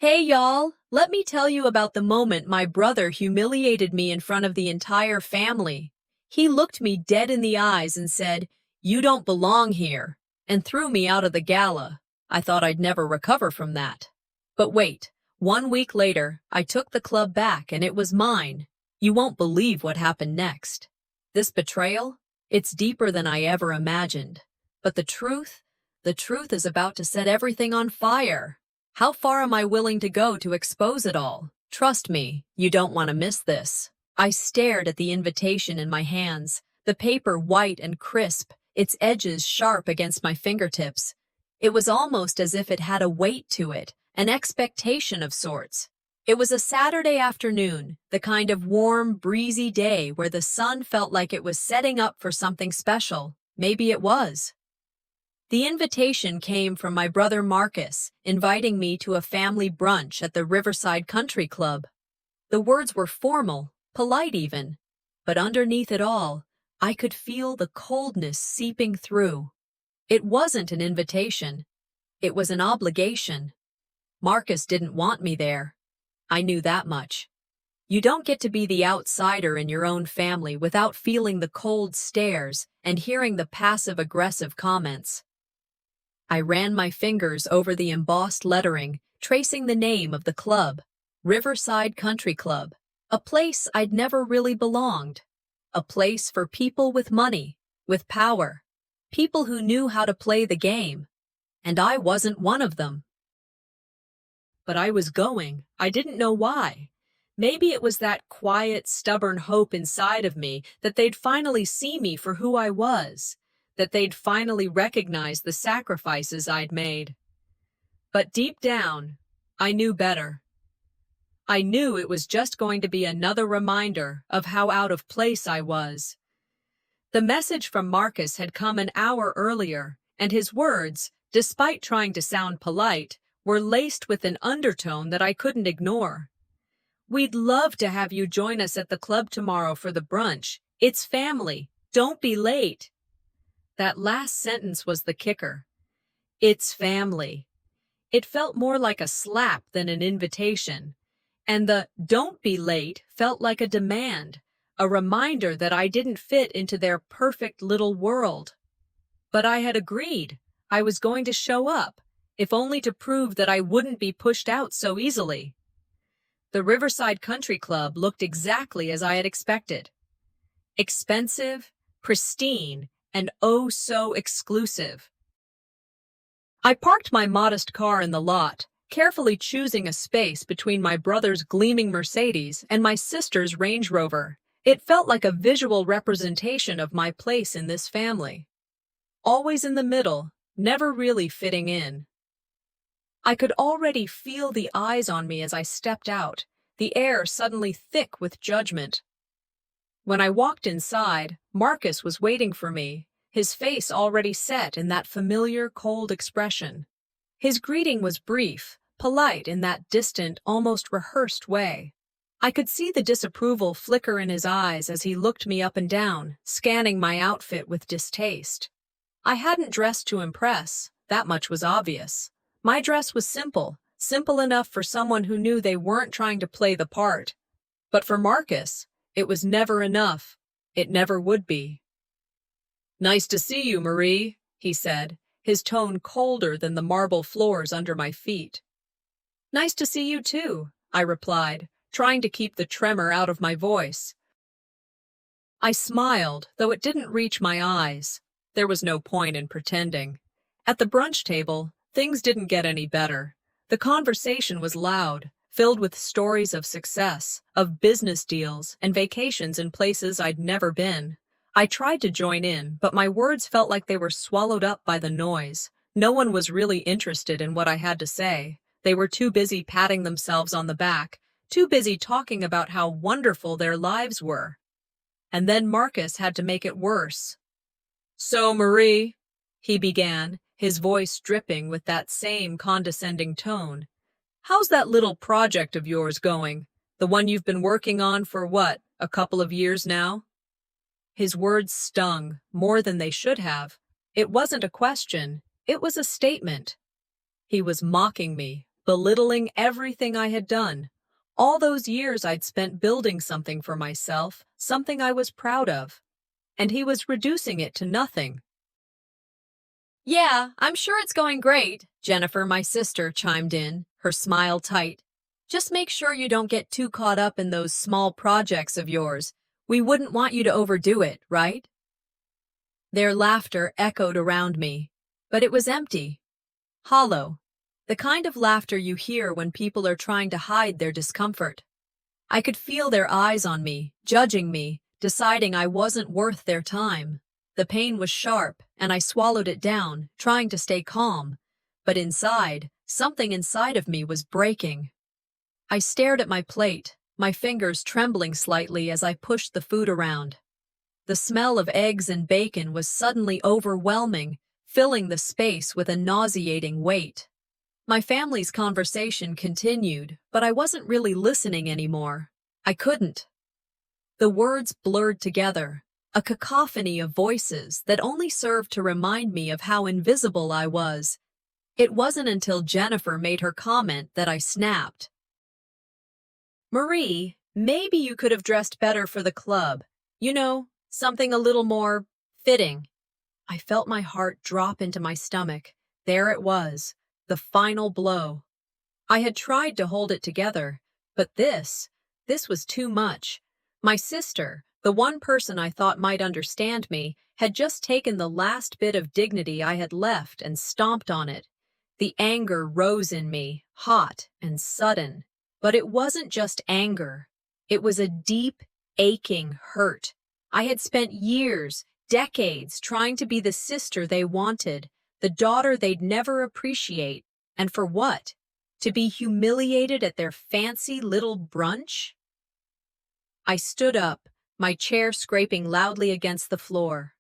Hey y'all, let me tell you about the moment my brother humiliated me in front of the entire family. He looked me dead in the eyes and said, "You don't belong here," and threw me out of the gala. I thought I'd never recover from that. But wait, 1 week later, I took the club back and it was mine. You won't believe what happened next. This betrayal? It's deeper than I ever imagined. But the truth is about to set everything on fire. How far am I willing to go to expose it all? Trust me, you don't want to miss this. I stared at the invitation in my hands, the paper white and crisp, its edges sharp against my fingertips. It was almost as if it had a weight to it, an expectation of sorts. It was a Saturday afternoon, the kind of warm, breezy day where the sun felt like it was setting up for something special. Maybe it was. The invitation came from my brother Marcus, inviting me to a family brunch at the Riverside Country Club. The words were formal, polite even, but underneath it all, I could feel the coldness seeping through. It wasn't an invitation. It was an obligation. Marcus didn't want me there. I knew that much. You don't get to be the outsider in your own family without feeling the cold stares and hearing the passive-aggressive comments. I ran my fingers over the embossed lettering, tracing the name of the club, Riverside Country Club, a place I'd never really belonged, a place for people with money, with power, people who knew how to play the game, and I wasn't one of them. But I was going. I didn't know why. Maybe it was that quiet, stubborn hope inside of me that they'd finally see me for who I was, that they'd finally recognize the sacrifices I'd made. But deep down, I knew better. I knew it was just going to be another reminder of how out of place I was. The message from Marcus had come an hour earlier, and his words, despite trying to sound polite, were laced with an undertone that I couldn't ignore. "We'd love to have you join us at the club tomorrow for the brunch. It's family. Don't be late." That last sentence was the kicker. It's family. It felt more like a slap than an invitation. And the "don't be late" felt like a demand, a reminder that I didn't fit into their perfect little world. But I had agreed. I was going to show up, if only to prove that I wouldn't be pushed out so easily. The Riverside Country Club looked exactly as I had expected. Expensive, pristine, and oh so exclusive. I parked my modest car in the lot, carefully choosing a space between my brother's gleaming Mercedes and my sister's Range Rover. It felt like a visual representation of my place in this family. Always in the middle, never really fitting in. I could already feel the eyes on me as I stepped out, the air suddenly thick with judgment. When I walked inside, Marcus was waiting for me, his face already set in that familiar, cold expression. His greeting was brief, polite in that distant, almost rehearsed way. I could see the disapproval flicker in his eyes as he looked me up and down, scanning my outfit with distaste. I hadn't dressed to impress, that much was obvious. My dress was simple enough for someone who knew they weren't trying to play the part. But for Marcus, it was never enough. It never would be. "Nice to see you, Marie," he said, his tone colder than the marble floors under my feet. "Nice to see you too," I replied, trying to keep the tremor out of my voice. I smiled, though it didn't reach my eyes. There was no point in pretending. At the brunch table, things didn't get any better. The conversation was loud, filled with stories of success, of business deals, and vacations in places I'd never been. I tried to join in, but my words felt like they were swallowed up by the noise. No one was really interested in what I had to say. They were too busy patting themselves on the back, too busy talking about how wonderful their lives were. And then Marcus had to make it worse. "So, Marie," he began, his voice dripping with that same condescending tone, "how's that little project of yours going? The one you've been working on for what, a couple of years now?" His words stung, more than they should have. It wasn't a question, it was a statement. He was mocking me, belittling everything I had done. All those years I'd spent building something for myself, something I was proud of. And he was reducing it to nothing. Yeah, I'm sure it's going great, Jennifer, my sister, chimed in, her smile tight. Just make sure you don't get too caught up in those small projects of yours. We wouldn't want you to overdo it, right? Their laughter echoed around me, but it was empty, hollow, the kind of laughter you hear when people are trying to hide their discomfort. I could feel their eyes on me, judging me, deciding I wasn't worth their time. The pain was sharp, and I swallowed it down, trying to stay calm. But inside, something inside of me was breaking. I stared at my plate, my fingers trembling slightly as I pushed the food around. The smell of eggs and bacon was suddenly overwhelming, filling the space with a nauseating weight. My family's conversation continued, but I wasn't really listening anymore. I couldn't. The words blurred together, a cacophony of voices that only served to remind me of how invisible I was. It wasn't until Jennifer made her comment that I snapped. Marie, maybe you could have dressed better for the club. You know, something a little more fitting. I felt my heart drop into my stomach. There it was, the final blow. I had tried to hold it together, but this was too much. My sister, the one person I thought might understand me, had just taken the last bit of dignity I had left and stomped on it. The anger rose in me, hot and sudden. But it wasn't just anger. It was a deep, aching hurt. I had spent years, decades, trying to be the sister they wanted, the daughter they'd never appreciate. And for what? To be humiliated at their fancy little brunch? I stood up, my chair scraping loudly against the floor.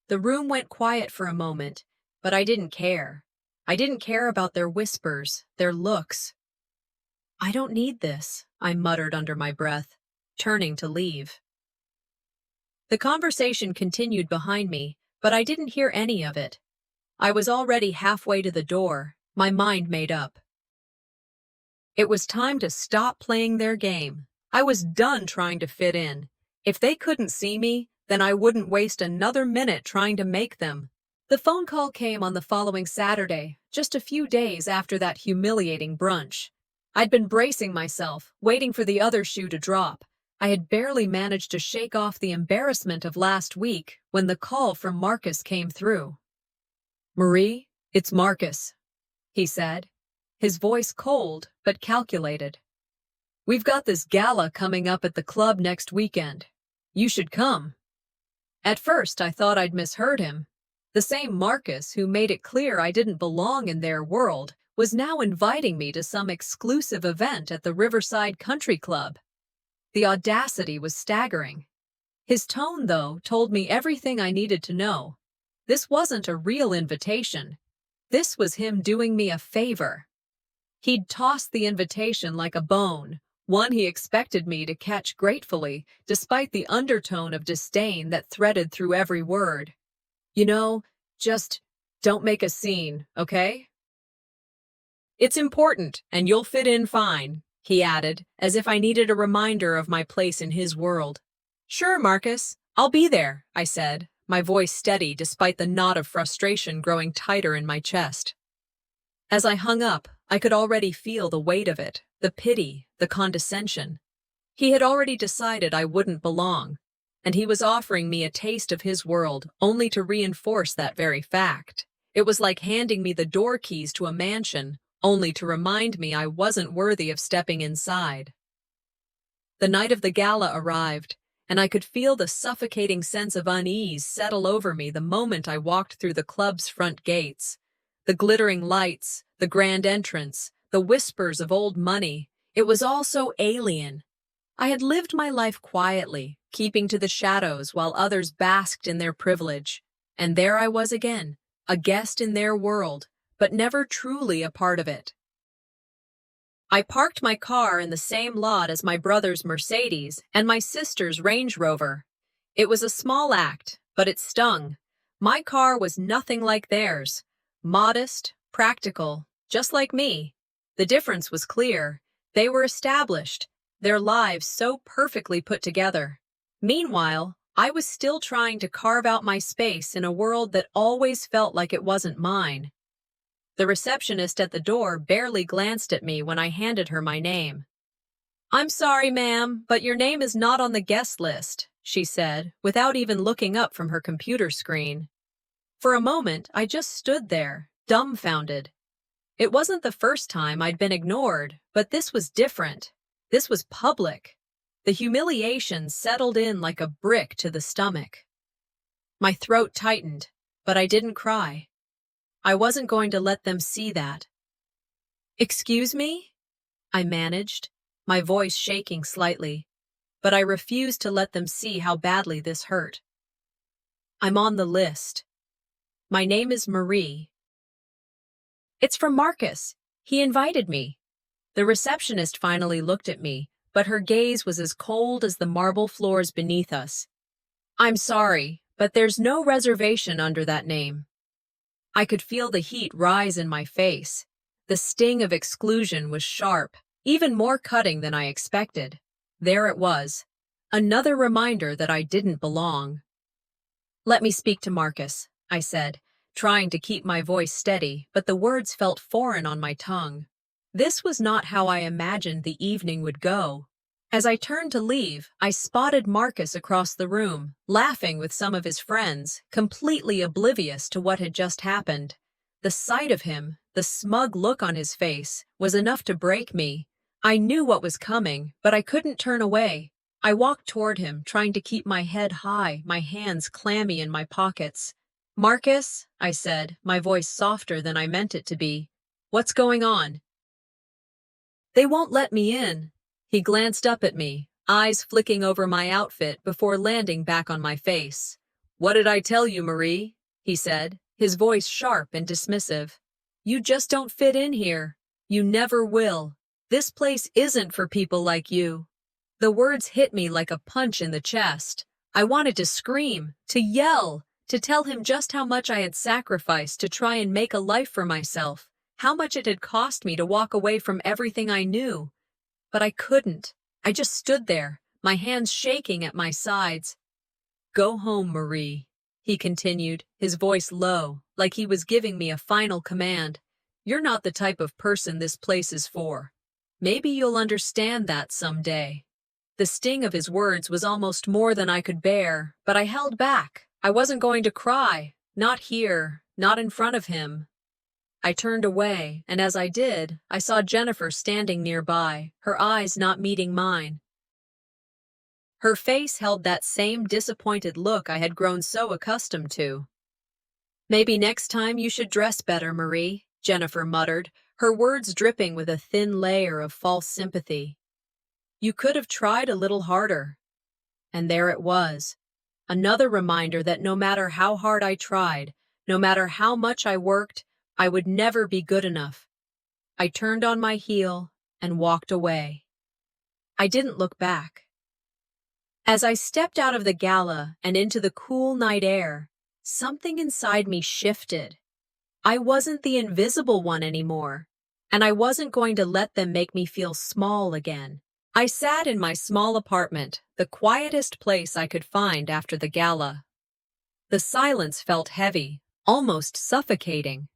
The room went quiet for a moment, but I didn't care. I didn't care about their whispers, their looks. I don't need this, I muttered under my breath, turning to leave. The conversation continued behind me, but I didn't hear any of it. I was already halfway to the door, my mind made up. It was time to stop playing their game. I was done trying to fit in. If they couldn't see me, then I wouldn't waste another minute trying to make them. The phone call came on the following Saturday, just a few days after that humiliating brunch. I'd been bracing myself, waiting for the other shoe to drop. I had barely managed to shake off the embarrassment of last week when the call from Marcus came through. Marie, it's Marcus, he said, his voice cold but calculated. We've got this gala coming up at the club next weekend. You should come. At first, I thought I'd misheard him. The same Marcus who made it clear I didn't belong in their world was now inviting me to some exclusive event at the Riverside Country Club. The audacity was staggering. His tone, though, told me everything I needed to know. This wasn't a real invitation. This was him doing me a favor. He'd tossed the invitation like a bone, one he expected me to catch gratefully, despite the undertone of disdain that threaded through every word. You know, just don't make a scene, okay? It's important, and you'll fit in fine, he added, as if I needed a reminder of my place in his world. Sure, Marcus, I'll be there, I said, my voice steady despite the knot of frustration growing tighter in my chest. As I hung up, I could already feel the weight of it, the pity, the condescension. He had already decided I wouldn't belong, and he was offering me a taste of his world only to reinforce that very fact. It was like handing me the door keys to a mansion, only to remind me I wasn't worthy of stepping inside. The night of the gala arrived, and I could feel the suffocating sense of unease settle over me the moment I walked through the club's front gates. The glittering lights, the grand entrance, the whispers of old money, it was all so alien. I had lived my life quietly, keeping to the shadows while others basked in their privilege. And there I was again, a guest in their world, but never truly a part of it. I parked my car in the same lot as my brother's Mercedes and my sister's Range Rover. It was a small act, but it stung. My car was nothing like theirs. Modest, practical, just like me. The difference was clear. They were established, their lives so perfectly put together. Meanwhile, I was still trying to carve out my space in a world that always felt like it wasn't mine. The receptionist at the door barely glanced at me when I handed her my name. "I'm sorry, ma'am, but your name is not on the guest list," she said, without even looking up from her computer screen. For a moment, I just stood there, dumbfounded. It wasn't the first time I'd been ignored, but this was different. This was public. The humiliation settled in like a brick to the stomach. My throat tightened, but I didn't cry. I wasn't going to let them see that. "Excuse me?" I managed, my voice shaking slightly, but I refused to let them see how badly this hurt. "I'm on the list. My name is Marie." "It's from Marcus. He invited me." The receptionist finally looked at me, but her gaze was as cold as the marble floors beneath us. "I'm sorry, but there's no reservation under that name." I could feel the heat rise in my face. The sting of exclusion was sharp, even more cutting than I expected. There it was, another reminder that I didn't belong. "Let me speak to Marcus," I said, trying to keep my voice steady, but the words felt foreign on my tongue. This was not how I imagined the evening would go. As I turned to leave, I spotted Marcus across the room, laughing with some of his friends, completely oblivious to what had just happened. The sight of him, the smug look on his face, was enough to break me. I knew what was coming, but I couldn't turn away. I walked toward him, trying to keep my head high, my hands clammy in my pockets. "Marcus," I said, my voice softer than I meant it to be. "What's going on?" "They won't let me in." He glanced up at me, eyes flicking over my outfit before landing back on my face. "What did I tell you, Marie?" he said, his voice sharp and dismissive. "You just don't fit in here. You never will. This place isn't for people like you." The words hit me like a punch in the chest. I wanted to scream, to yell, to tell him just how much I had sacrificed to try and make a life for myself, how much it had cost me to walk away from everything I knew. But I couldn't. I just stood there, my hands shaking at my sides. "Go home, Marie," he continued, his voice low, like he was giving me a final command. "You're not the type of person this place is for. Maybe you'll understand that someday." The sting of his words was almost more than I could bear, but I held back. I wasn't going to cry. Not here, not in front of him. I turned away, and as I did, I saw Jennifer standing nearby, her eyes not meeting mine. Her face held that same disappointed look I had grown so accustomed to. "Maybe next time you should dress better, Marie," Jennifer muttered, her words dripping with a thin layer of false sympathy. "You could have tried a little harder." And there it was. Another reminder that no matter how hard I tried, no matter how much I worked, I would never be good enough. I turned on my heel and walked away. I didn't look back. As I stepped out of the gala and into the cool night air, something inside me shifted. I wasn't the invisible one anymore, and I wasn't going to let them make me feel small again. I sat in my small apartment, the quietest place I could find after the gala. The silence felt heavy, almost suffocating.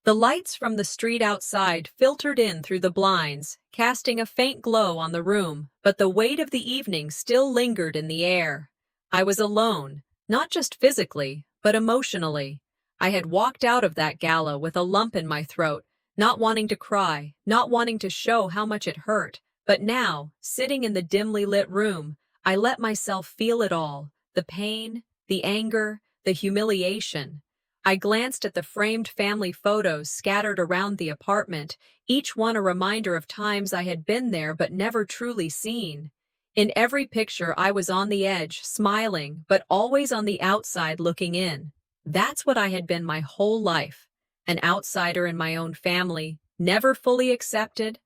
The lights from the street outside filtered in through the blinds, casting a faint glow on the room, but the weight of the evening still lingered in the air. I was alone, not just physically, but emotionally. I had walked out of that gala with a lump in my throat, not wanting to cry, not wanting to show how much it hurt. But now, sitting in the dimly lit room, I let myself feel it all, the pain, the anger, the humiliation. I glanced at the framed family photos scattered around the apartment, each one a reminder of times I had been there but never truly seen. In every picture I was on the edge, smiling, but always on the outside looking in. That's what I had been my whole life. An outsider in my own family, never fully accepted,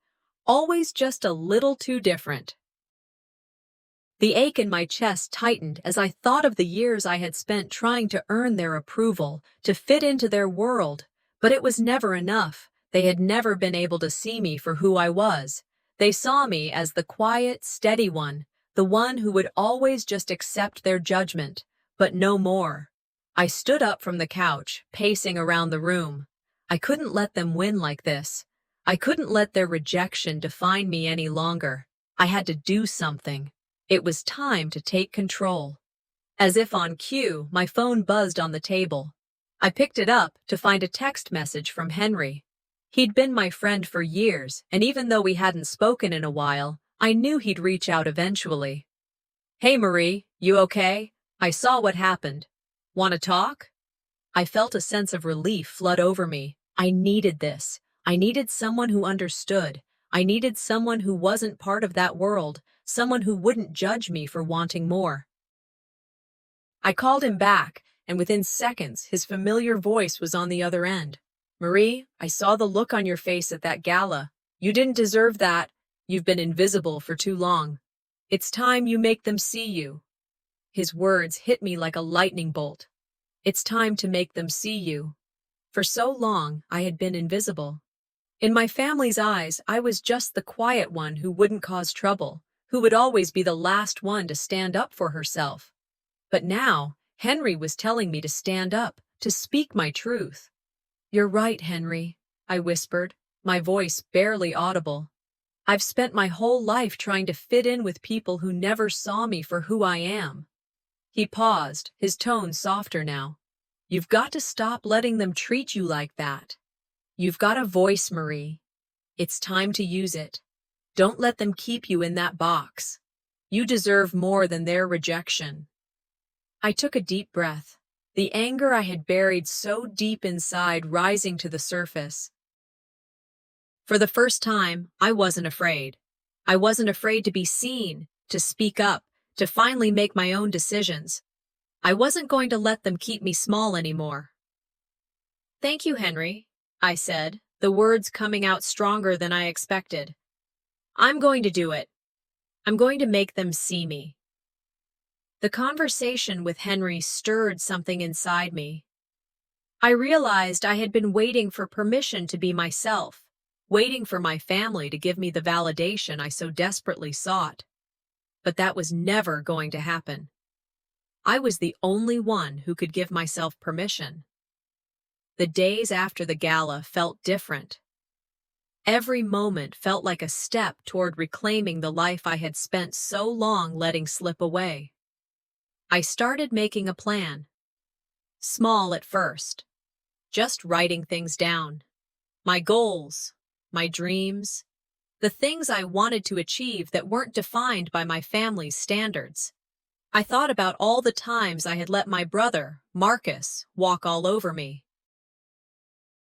always just a little too different. The ache in my chest tightened as I thought of the years I had spent trying to earn their approval, to fit into their world, but it was never enough. They had never been able to see me for who I was. They saw me as the quiet, steady one, the one who would always just accept their judgment, but no more. I stood up from the couch, pacing around the room. I couldn't let them win like this. I couldn't let their rejection define me any longer. I had to do something. It was time to take control. As if on cue, my phone buzzed on the table. I picked it up to find a text message from Henry. He'd been my friend for years, and even though we hadn't spoken in a while, I knew he'd reach out eventually. "Hey Marie, you okay? I saw what happened. Want to talk?" I felt a sense of relief flood over me. I needed this. I needed someone who understood. I needed someone who wasn't part of that world, someone who wouldn't judge me for wanting more. I called him back, and within seconds, his familiar voice was on the other end. "Marie, I saw the look on your face at that gala. You didn't deserve that. You've been invisible for too long. It's time you make them see you." His words hit me like a lightning bolt. It's time to make them see you. For so long, I had been invisible. In my family's eyes, I was just the quiet one who wouldn't cause trouble, who would always be the last one to stand up for herself. But now, Henry was telling me to stand up, to speak my truth. "You're right, Henry," I whispered, my voice barely audible. "I've spent my whole life trying to fit in with people who never saw me for who I am." He paused, his tone softer now. "You've got to stop letting them treat you like that. You've got a voice, Marie. It's time to use it. Don't let them keep you in that box. You deserve more than their rejection." I took a deep breath, the anger I had buried so deep inside rising to the surface. For the first time, I wasn't afraid. I wasn't afraid to be seen, to speak up, to finally make my own decisions. I wasn't going to let them keep me small anymore. "Thank you, Henry," I said, the words coming out stronger than I expected. "I'm going to do it. I'm going to make them see me." The conversation with Henry stirred something inside me. I realized I had been waiting for permission to be myself, waiting for my family to give me the validation I so desperately sought. But that was never going to happen. I was the only one who could give myself permission. The days after the gala felt different. Every moment felt like a step toward reclaiming the life I had spent so long letting slip away. I started making a plan. Small at first. Just writing things down. My goals, my dreams, the things I wanted to achieve that weren't defined by my family's standards. I thought about all the times I had let my brother, Marcus, walk all over me.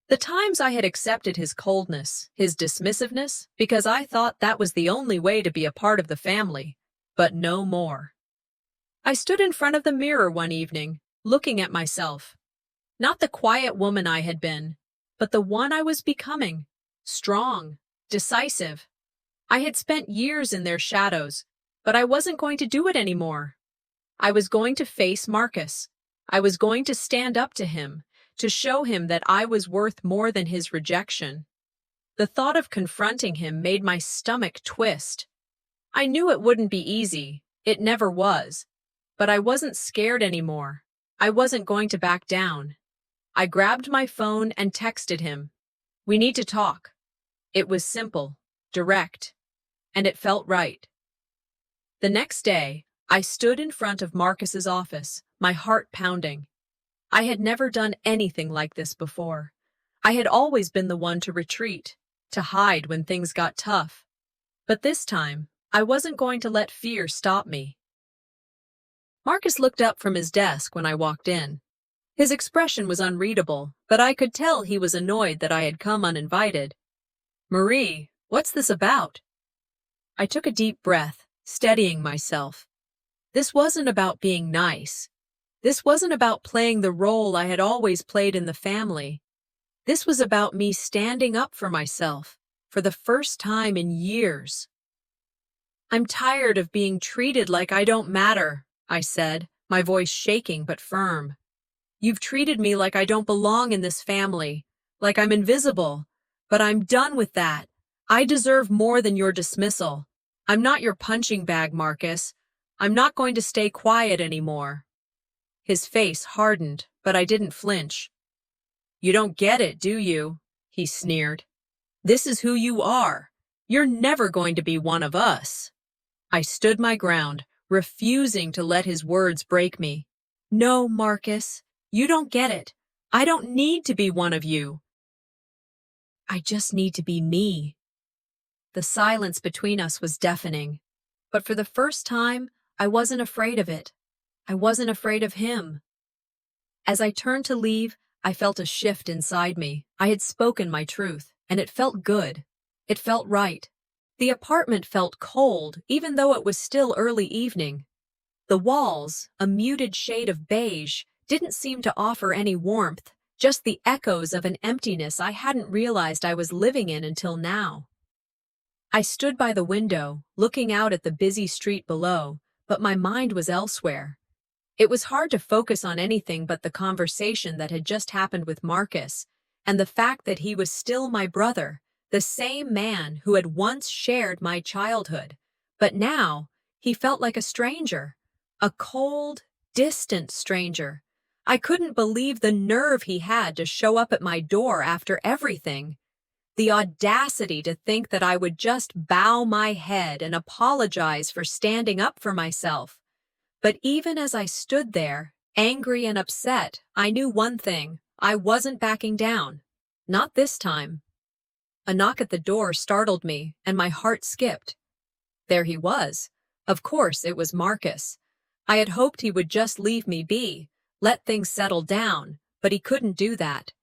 The times I had accepted his coldness, his dismissiveness, because I thought that was the only way to be a part of the family, but no more. I stood in front of the mirror one evening, looking at myself. Not the quiet woman I had been, but the one I was becoming. Strong, decisive. I had spent years in their shadows, but I wasn't going to do it anymore. I was going to face Marcus. I was going to stand up to him, to show him that I was worth more than his rejection. The thought of confronting him made my stomach twist. I knew it wouldn't be easy. It never was. But I wasn't scared anymore. I wasn't going to back down. I grabbed my phone and texted him. "We need to talk." It was simple, direct, and it felt right. The next day, I stood in front of Marcus's office, my heart pounding. I had never done anything like this before. I had always been the one to retreat, to hide when things got tough. But this time, I wasn't going to let fear stop me. Marcus looked up from his desk when I walked in. His expression was unreadable, but I could tell he was annoyed that I had come uninvited. "Marie, what's this about?" I took a deep breath, steadying myself. This wasn't about being nice. This wasn't about playing the role I had always played in the family. This was about me standing up for myself, for the first time in years. "I'm tired of being treated like I don't matter," I said, my voice shaking but firm. "You've treated me like I don't belong in this family, like I'm invisible, But I'm done with that. I deserve more than your dismissal. I'm not your punching bag, Marcus. I'm not going to stay quiet anymore. His face hardened, but I didn't flinch. You don't get it, do you? He sneered. This is who you are. You're never going to be one of us. I stood my ground, refusing to let his words break me. No, Marcus, you don't get it. I don't need to be one of you. I just need to be me. The silence between us was deafening, but for the first time, I wasn't afraid of it. I wasn't afraid of him. As I turned to leave, I felt a shift inside me. I had spoken my truth, and it felt good. It felt right. The apartment felt cold, even though it was still early evening. The walls, a muted shade of beige, didn't seem to offer any warmth, just the echoes of an emptiness I hadn't realized I was living in until now. I stood by the window, looking out at the busy street below, but my mind was elsewhere. It was hard to focus on anything but the conversation that had just happened with Marcus, and the fact that he was still my brother, the same man who had once shared my childhood. But now, he felt like a stranger, a cold, distant stranger. I couldn't believe the nerve he had to show up at my door after everything. The audacity to think that I would just bow my head and apologize for standing up for myself. But even as I stood there, angry and upset, I knew one thing: I wasn't backing down. Not this time. A knock at the door startled me, and my heart skipped. There he was. Of course, it was Marcus. I had hoped he would just leave me be, let things settle down, but he couldn't do that.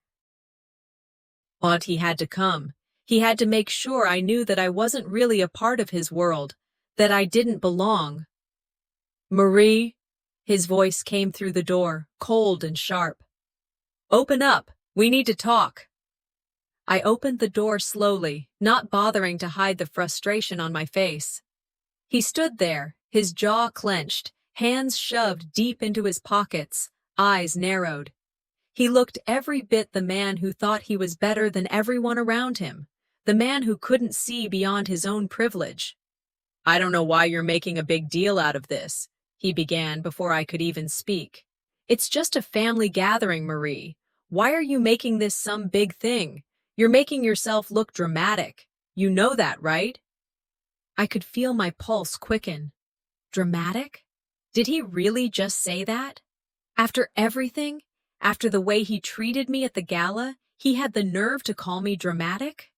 But he had to come. He had to make sure I knew that I wasn't really a part of his world, that I didn't belong. Marie, his voice came through the door, cold and sharp. Open up, we need to talk. I opened the door slowly, not bothering to hide the frustration on my face. He stood there, his jaw clenched, hands shoved deep into his pockets, eyes narrowed. He looked every bit the man who thought he was better than everyone around him, the man who couldn't see beyond his own privilege. I don't know why you're making a big deal out of this, he began before I could even speak. It's just a family gathering, Marie. Why are you making this some big thing? You're making yourself look dramatic. You know that, right? I could feel my pulse quicken. Dramatic? Did he really just say that? After everything? After the way he treated me at the gala, he had the nerve to call me dramatic?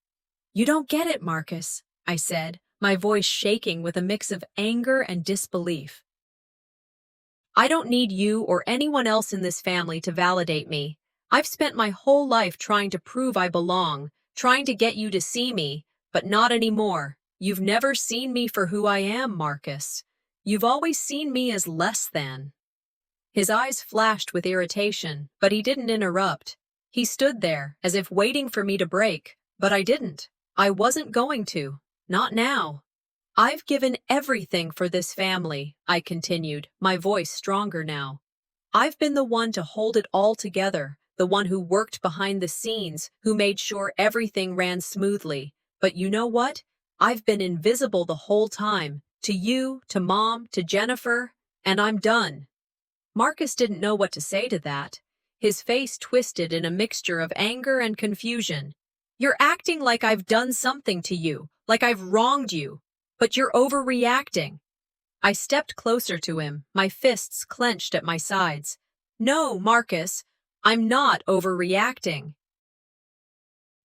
You don't get it, Marcus, I said, my voice shaking with a mix of anger and disbelief. I don't need you or anyone else in this family to validate me. I've spent my whole life trying to prove I belong, trying to get you to see me, but not anymore. You've never seen me for who I am, Marcus. You've always seen me as less than. His eyes flashed with irritation, but he didn't interrupt. He stood there, as if waiting for me to break, but I didn't. I wasn't going to. Not now. I've given everything for this family, I continued, my voice stronger now. I've been the one to hold it all together, the one who worked behind the scenes, who made sure everything ran smoothly. But you know what? I've been invisible the whole time, to you, to Mom, to Jennifer, and I'm done. Marcus didn't know what to say to that. His face twisted in a mixture of anger and confusion. You're acting like I've done something to you, like I've wronged you, but you're overreacting. I stepped closer to him, my fists clenched at my sides. No, Marcus, I'm not overreacting.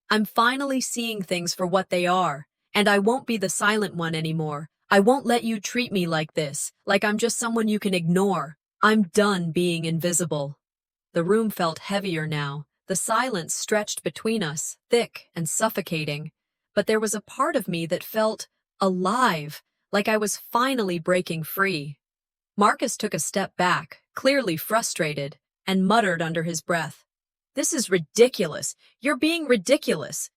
I'm finally seeing things for what they are, and I won't be the silent one anymore. I won't let you treat me like this, like I'm just someone you can ignore. I'm done being invisible. The room felt heavier now. The silence stretched between us, thick and suffocating. But there was a part of me that felt alive, like I was finally breaking free. Marcus took a step back, clearly frustrated, and muttered under his breath, "This is ridiculous. You're being ridiculous."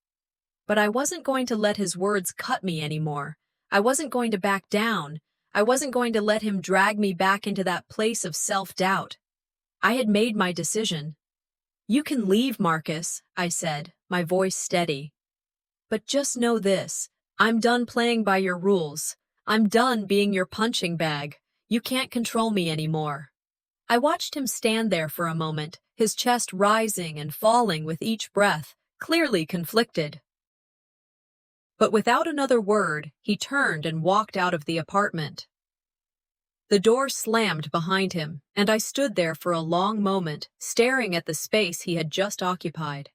But I wasn't going to let his words cut me anymore. I wasn't going to back down. I wasn't going to let him drag me back into that place of self-doubt. I had made my decision. You can leave, Marcus, I said, my voice steady. But just know this. I'm done playing by your rules. I'm done being your punching bag. You can't control me anymore. I watched him stand there for a moment, his chest rising and falling with each breath, clearly conflicted. But without another word, he turned and walked out of the apartment. The door slammed behind him, and I stood there for a long moment, staring at the space he had just occupied.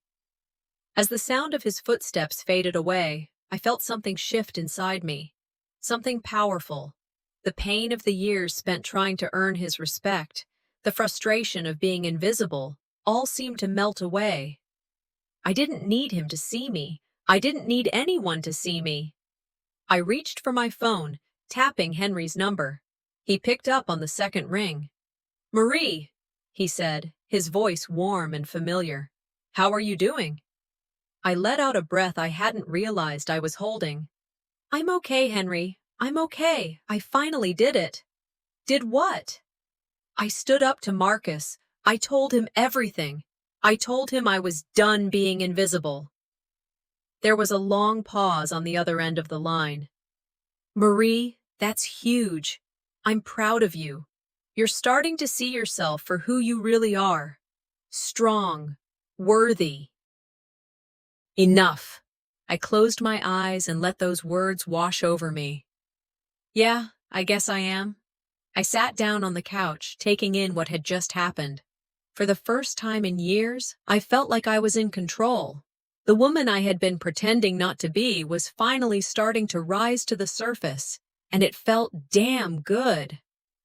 As the sound of his footsteps faded away, I felt something shift inside me. Something powerful. The pain of the years spent trying to earn his respect, the frustration of being invisible, all seemed to melt away. I didn't need him to see me. I didn't need anyone to see me. I reached for my phone, tapping Henry's number. He picked up on the second ring. "Marie," he said, his voice warm and familiar. "How are you doing?" I let out a breath I hadn't realized I was holding. "I'm okay, Henry. I'm okay. I finally did it." "Did what?" I stood up to Marcus. I told him everything. I told him I was done being invisible. There was a long pause on the other end of the line. "Marie, that's huge. I'm proud of you. You're starting to see yourself for who you really are. Strong, worthy." Enough. I closed my eyes and let those words wash over me. Yeah, I guess I am. I sat down on the couch, taking in what had just happened. For the first time in years, I felt like I was in control. The woman I had been pretending not to be was finally starting to rise to the surface, and it felt damn good.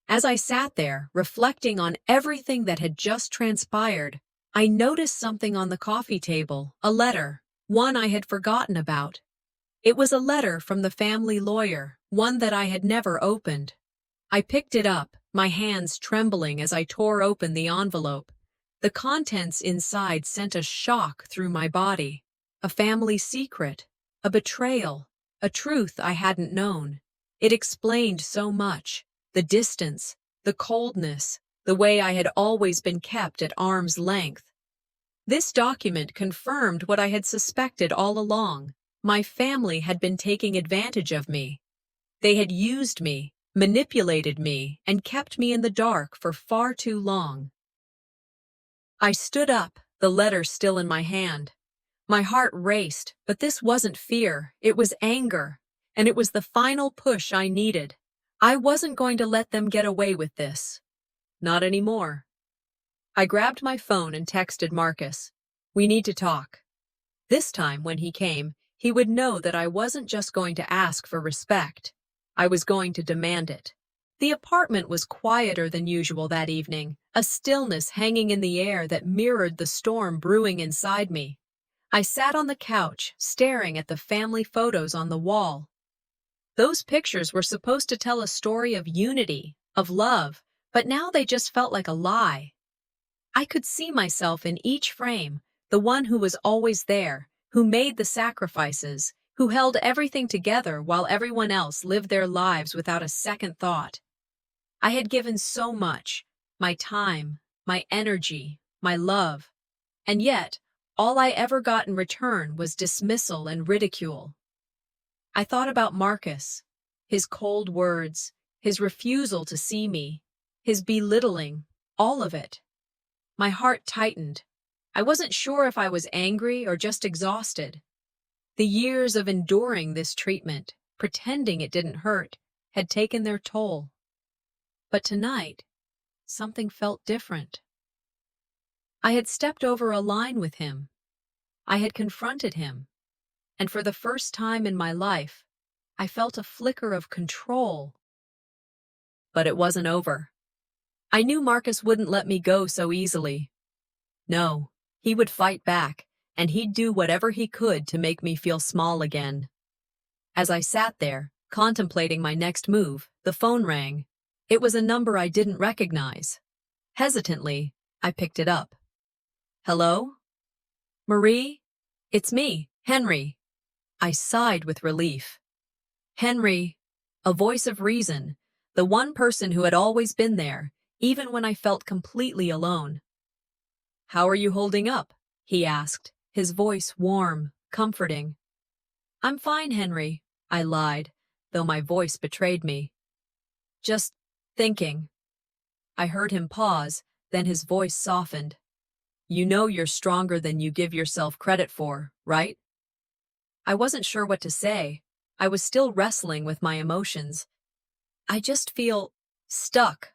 As I sat there, reflecting on everything that had just transpired, I noticed something on the coffee table, a letter, one I had forgotten about. It was a letter from the family lawyer, one that I had never opened. I picked it up, my hands trembling as I tore open the envelope. The contents inside sent a shock through my body. A family secret, a betrayal, a truth I hadn't known. It explained so much. The distance, the coldness, the way I had always been kept at arm's length. This document confirmed what I had suspected all along. My family had been taking advantage of me. They had used me, manipulated me, and kept me in the dark for far too long. I stood up, the letter still in my hand. My heart raced, but this wasn't fear, it was anger, and it was the final push I needed. I wasn't going to let them get away with this. Not anymore. I grabbed my phone and texted Marcus. "We need to talk." This time, when he came, he would know that I wasn't just going to ask for respect. I was going to demand it. The apartment was quieter than usual that evening, a stillness hanging in the air that mirrored the storm brewing inside me. I sat on the couch, staring at the family photos on the wall. Those pictures were supposed to tell a story of unity, of love, but now they just felt like a lie. I could see myself in each frame, the one who was always there, who made the sacrifices, who held everything together while everyone else lived their lives without a second thought. I had given so much, my time, my energy, my love, and yet, all I ever got in return was dismissal and ridicule. I thought about Marcus, his cold words, his refusal to see me, his belittling, all of it. My heart tightened. I wasn't sure if I was angry or just exhausted. The years of enduring this treatment, pretending it didn't hurt, had taken their toll. But tonight, something felt different. I had stepped over a line with him. I had confronted him. And for the first time in my life, I felt a flicker of control. But it wasn't over. I knew Marcus wouldn't let me go so easily. No, he would fight back, and he'd do whatever he could to make me feel small again. As I sat there, contemplating my next move, the phone rang. It was a number I didn't recognize. Hesitantly, I picked it up. "Hello? Marie? It's me, Henry." I sighed with relief. Henry, a voice of reason, the one person who had always been there, even when I felt completely alone. "How are you holding up?" he asked, his voice warm, comforting. I'm fine, Henry, I lied, though my voice betrayed me. Just thinking. I heard him pause, then his voice softened. You know you're stronger than you give yourself credit for, right? I wasn't sure what to say. I was still wrestling with my emotions. I just feel stuck.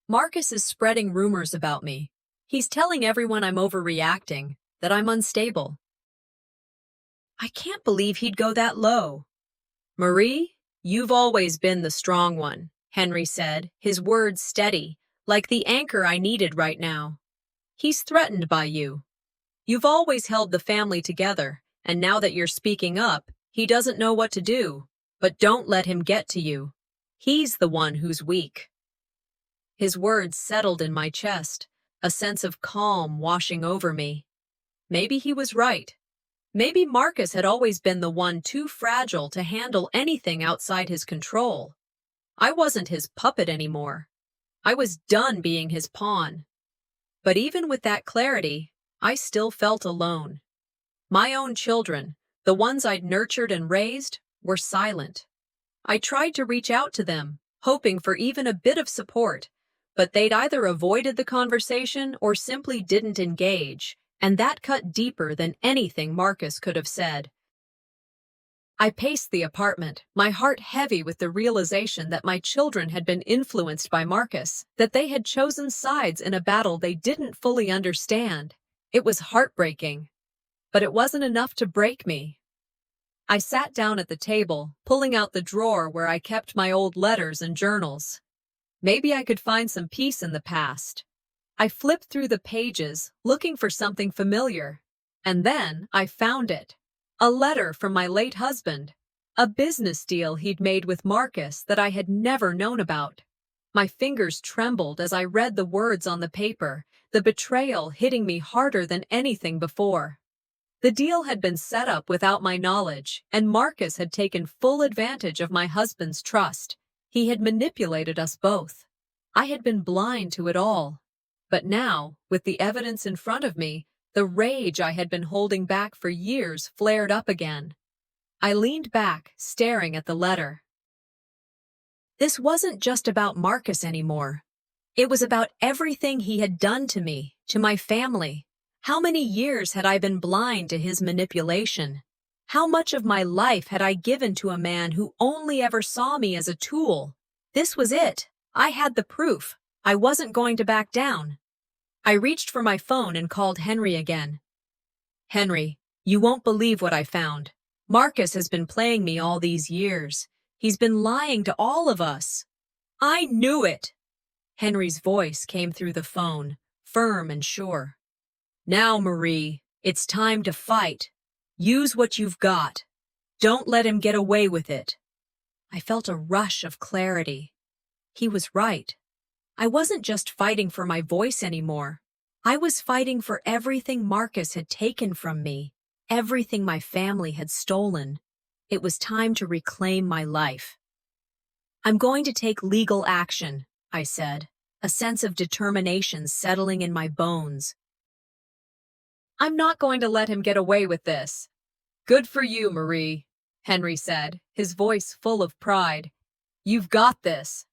Marcus is spreading rumors about me. He's telling everyone I'm overreacting, that I'm unstable. I can't believe he'd go that low. Marie, you've always been the strong one, Henry said, his words steady, like the anchor I needed right now. He's threatened by you. You've always held the family together, and now that you're speaking up, he doesn't know what to do. But don't let him get to you. He's the one who's weak. His words settled in my chest, a sense of calm washing over me. Maybe he was right. Maybe Marcus had always been the one too fragile to handle anything outside his control. I wasn't his puppet anymore. I was done being his pawn. But even with that clarity, I still felt alone. My own children, the ones I'd nurtured and raised, were silent. I tried to reach out to them, hoping for even a bit of support, but they'd either avoided the conversation or simply didn't engage, and that cut deeper than anything Marcus could have said. I paced the apartment, my heart heavy with the realization that my children had been influenced by Marcus, that they had chosen sides in a battle they didn't fully understand. It was heartbreaking, but it wasn't enough to break me. I sat down at the table, pulling out the drawer where I kept my old letters and journals. Maybe I could find some peace in the past. I flipped through the pages, looking for something familiar. And then I found it. A letter from my late husband. A business deal he'd made with Marcus that I had never known about. My fingers trembled as I read the words on the paper, the betrayal hitting me harder than anything before. The deal had been set up without my knowledge, and Marcus had taken full advantage of my husband's trust. He had manipulated us both. I had been blind to it all. But now, with the evidence in front of me, the rage I had been holding back for years flared up again. I leaned back, staring at the letter. This wasn't just about Marcus anymore. It was about everything he had done to me, to my family. How many years had I been blind to his manipulation? How much of my life had I given to a man who only ever saw me as a tool? This was it. I had the proof. I wasn't going to back down. I reached for my phone and called Henry again. Henry, you won't believe what I found. Marcus has been playing me all these years. He's been lying to all of us. I knew it. Henry's voice came through the phone, firm and sure. Now, Marie, it's time to fight. Use what you've got. Don't let him get away with it. I felt a rush of clarity. He was right. I wasn't just fighting for my voice anymore. I was fighting for everything Marcus had taken from me, everything my family had stolen. It was time to reclaim my life. I'm going to take legal action, I said, a sense of determination settling in my bones. I'm not going to let him get away with this. Good for you, Marie, Henry said, his voice full of pride. You've got this.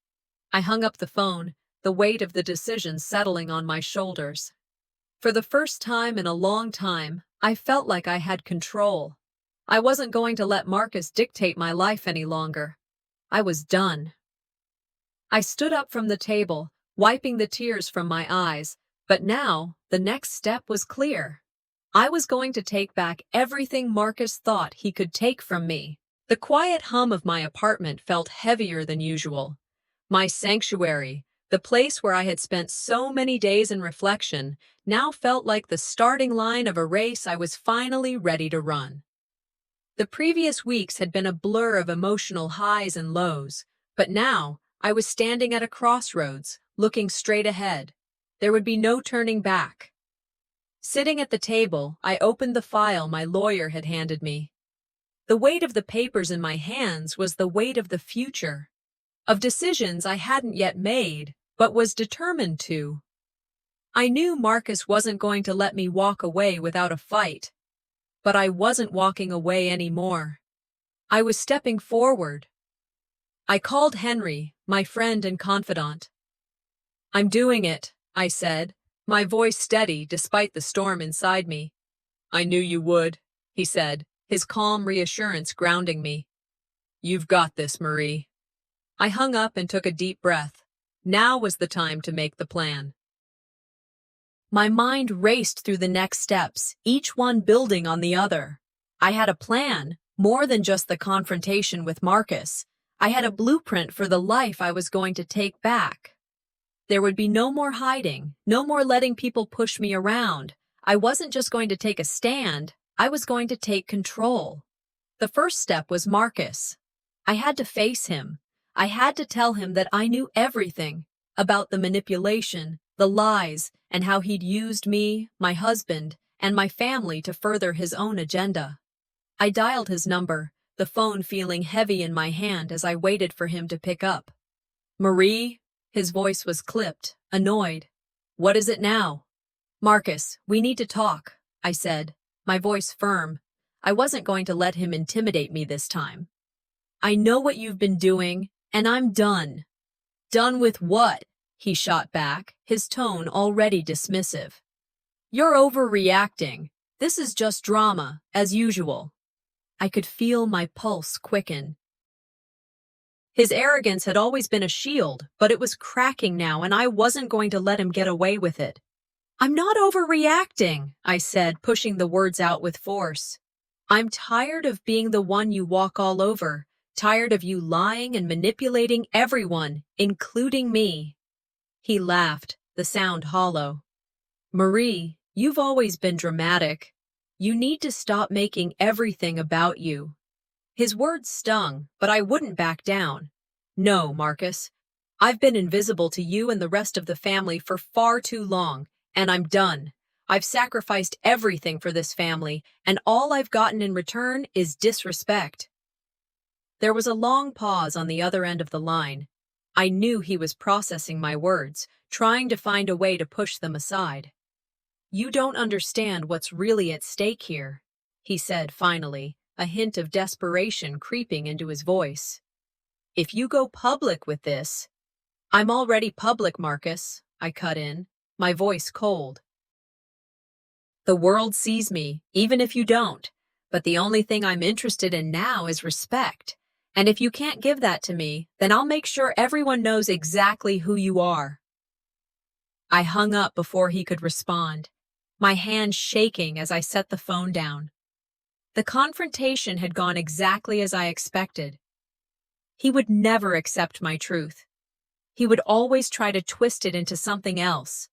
I hung up the phone, the weight of the decision settling on my shoulders. For the first time in a long time, I felt like I had control. I wasn't going to let Marcus dictate my life any longer. I was done. I stood up from the table, wiping the tears from my eyes, but now the next step was clear. I was going to take back everything Marcus thought he could take from me. The quiet hum of my apartment felt heavier than usual. My sanctuary, the place where I had spent so many days in reflection, now felt like the starting line of a race I was finally ready to run. The previous weeks had been a blur of emotional highs and lows, but now I was standing at a crossroads, looking straight ahead. There would be no turning back. Sitting at the table, I opened the file my lawyer had handed me. The weight of the papers in my hands was the weight of the future, of decisions I hadn't yet made, but was determined to. I knew Marcus wasn't going to let me walk away without a fight, but I wasn't walking away anymore. I was stepping forward. I called Henry, my friend and confidant. I'm doing it, I said, my voice steady despite the storm inside me. I knew you would, he said, his calm reassurance grounding me. You've got this, Marie. I hung up and took a deep breath. Now was the time to make the plan. My mind raced through the next steps, each one building on the other. I had a plan, more than just the confrontation with Marcus. I had a blueprint for the life I was going to take back. There would be no more hiding, no more letting people push me around. I wasn't just going to take a stand, I was going to take control. The first step was Marcus. I had to face him. I had to tell him that I knew everything about the manipulation, the lies, and how he'd used me, my husband, and my family to further his own agenda. I dialed his number, the phone feeling heavy in my hand as I waited for him to pick up. Marie? His voice was clipped, annoyed. What is it now? Marcus, we need to talk, I said, my voice firm. I wasn't going to let him intimidate me this time. I know what you've been doing, and I'm done. Done with what? He shot back, his tone already dismissive. You're overreacting. This is just drama, as usual. I could feel my pulse quicken. His arrogance had always been a shield, but it was cracking now, and I wasn't going to let him get away with it. I'm not overreacting, I said, pushing the words out with force. I'm tired of being the one you walk all over, tired of you lying and manipulating everyone, including me. He laughed, the sound hollow. Marie, you've always been dramatic. You need to stop making everything about you. His words stung, but I wouldn't back down. No, Marcus. I've been invisible to you and the rest of the family for far too long, and I'm done. I've sacrificed everything for this family, and all I've gotten in return is disrespect. There was a long pause on the other end of the line. I knew he was processing my words, trying to find a way to push them aside. You don't understand what's really at stake here, he said finally, a hint of desperation creeping into his voice. If you go public with this— I'm already public, Marcus, I cut in, my voice cold. The world sees me, even if you don't, but the only thing I'm interested in now is respect. And if you can't give that to me, then I'll make sure everyone knows exactly who you are. I hung up before he could respond, my hand shaking as I set the phone down. The confrontation had gone exactly as I expected. He would never accept my truth. He would always try to twist it into something else.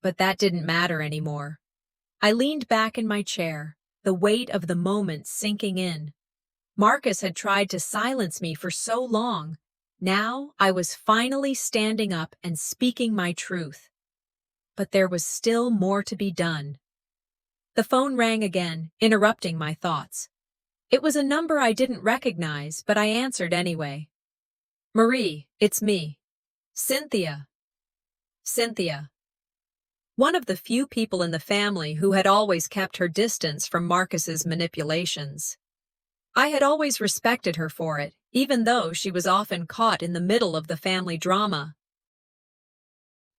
But that didn't matter anymore. I leaned back in my chair, the weight of the moment sinking in. Marcus had tried to silence me for so long. Now I was finally standing up and speaking my truth. But there was still more to be done. The phone rang again, interrupting my thoughts. It was a number I didn't recognize, but I answered anyway. Marie, it's me. Cynthia. Cynthia. One of the few people in the family who had always kept her distance from Marcus's manipulations. I had always respected her for it, even though she was often caught in the middle of the family drama.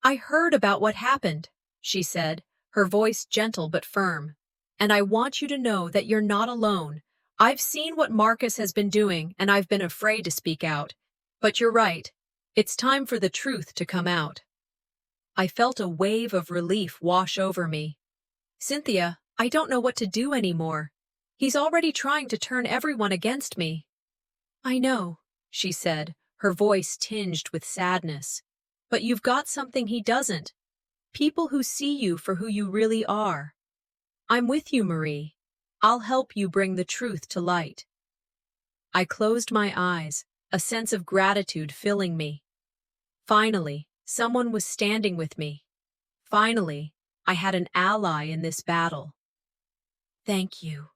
I heard about what happened, she said, her voice gentle but firm. And I want you to know that you're not alone. I've seen what Marcus has been doing, and I've been afraid to speak out. But you're right. It's time for the truth to come out. I felt a wave of relief wash over me. Cynthia, I don't know what to do anymore. He's already trying to turn everyone against me. I know, she said, her voice tinged with sadness. But you've got something he doesn't. People who see you for who you really are. I'm with you, Marie. I'll help you bring the truth to light. I closed my eyes, a sense of gratitude filling me. Finally, someone was standing with me. Finally, I had an ally in this battle. Thank you,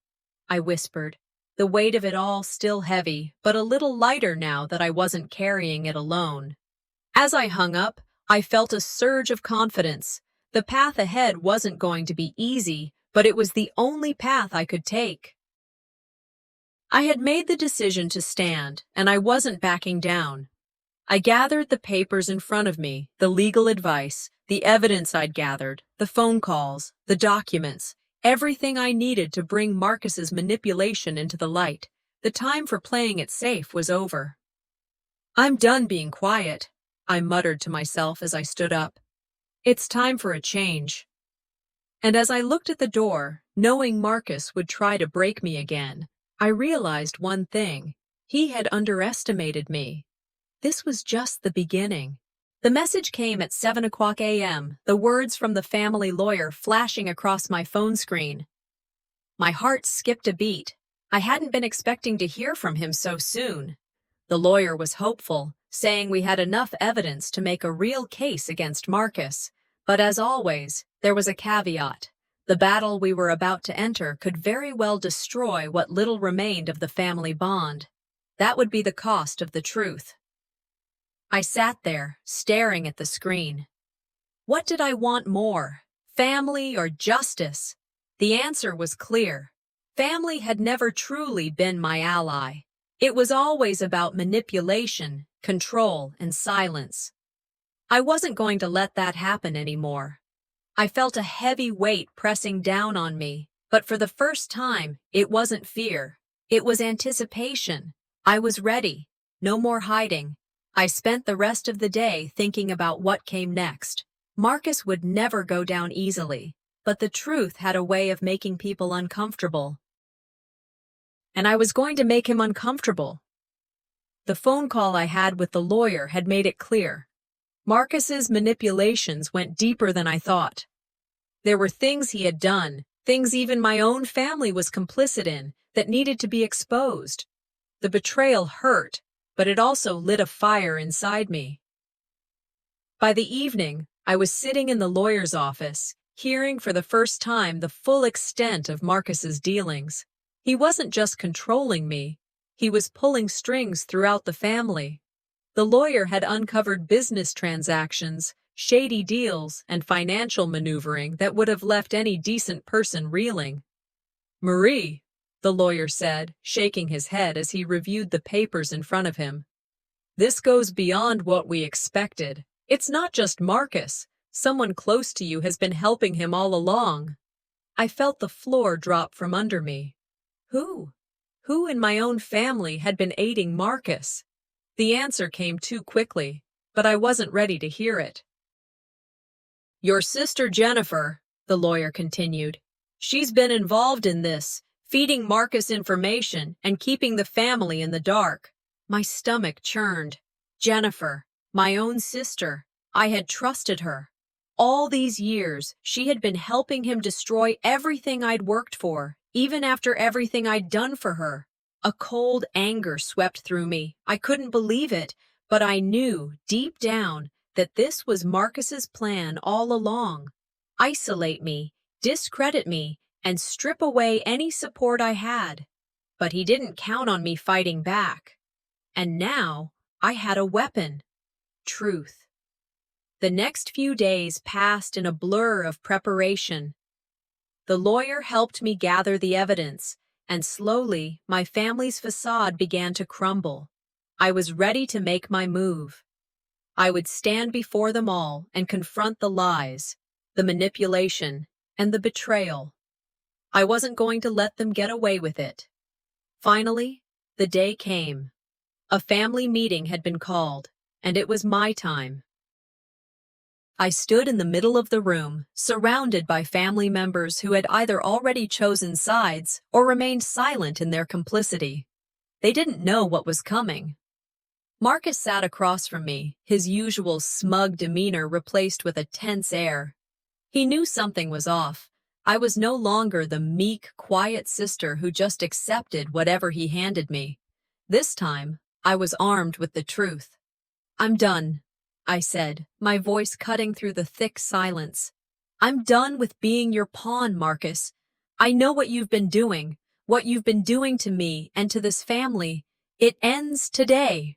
I whispered, the weight of it all still heavy, but a little lighter now that I wasn't carrying it alone. As I hung up, I felt a surge of confidence. The path ahead wasn't going to be easy, but it was the only path I could take. I had made the decision to stand, and I wasn't backing down. I gathered the papers in front of me, the legal advice, the evidence I'd gathered, the phone calls, the documents, everything I needed to bring Marcus's manipulation into the light. The time for playing it safe was over. I'm done being quiet, I muttered to myself as I stood up. It's time for a change. And as I looked at the door, knowing Marcus would try to break me again, I realized one thing. He had underestimated me. This was just the beginning. The message came at 7 a.m., the words from the family lawyer flashing across my phone screen. My heart skipped a beat. I hadn't been expecting to hear from him so soon. The lawyer was hopeful, saying we had enough evidence to make a real case against Marcus. But as always, there was a caveat. The battle we were about to enter could very well destroy what little remained of the family bond. That would be the cost of the truth. I sat there, staring at the screen. What did I want more? Family or justice? The answer was clear. Family had never truly been my ally. It was always about manipulation, control, and silence. I wasn't going to let that happen anymore. I felt a heavy weight pressing down on me, but for the first time, it wasn't fear. It was anticipation. I was ready. No more hiding. I spent the rest of the day thinking about what came next. Marcus would never go down easily, but the truth had a way of making people uncomfortable. And I was going to make him uncomfortable. The phone call I had with the lawyer had made it clear. Marcus's manipulations went deeper than I thought. There were things he had done, things even my own family was complicit in, that needed to be exposed. The betrayal hurt, but it also lit a fire inside me. By the evening, I was sitting in the lawyer's office, hearing for the first time the full extent of Marcus's dealings. He wasn't just controlling me, he was pulling strings throughout the family. The lawyer had uncovered business transactions, shady deals, and financial maneuvering that would have left any decent person reeling. "Marie," the lawyer said, shaking his head as he reviewed the papers in front of him. "This goes beyond what we expected. It's not just Marcus. Someone close to you has been helping him all along." I felt the floor drop from under me. Who? Who in my own family had been aiding Marcus? The answer came too quickly, but I wasn't ready to hear it. "Your sister Jennifer," the lawyer continued. "She's been involved in this, feeding Marcus information and keeping the family in the dark." My stomach churned. Jennifer, my own sister. I had trusted her. All these years, she had been helping him destroy everything I'd worked for, even after everything I'd done for her. A cold anger swept through me. I couldn't believe it, but I knew, deep down, that this was Marcus's plan all along. Isolate me, discredit me, and strip away any support I had. But he didn't count on me fighting back. And now, I had a weapon. Truth. The next few days passed in a blur of preparation. The lawyer helped me gather the evidence, and slowly, my family's facade began to crumble. I was ready to make my move. I would stand before them all and confront the lies, the manipulation, and the betrayal. I wasn't going to let them get away with it. Finally, the day came. A family meeting had been called, and it was my time. I stood in the middle of the room, surrounded by family members who had either already chosen sides or remained silent in their complicity. They didn't know what was coming. Marcus sat across from me, his usual smug demeanor replaced with a tense air. He knew something was off. I was no longer the meek, quiet sister who just accepted whatever he handed me. This time, I was armed with the truth. "I'm done," I said, my voice cutting through the thick silence. "I'm done with being your pawn, Marcus. I know what you've been doing to me and to this family. It ends today."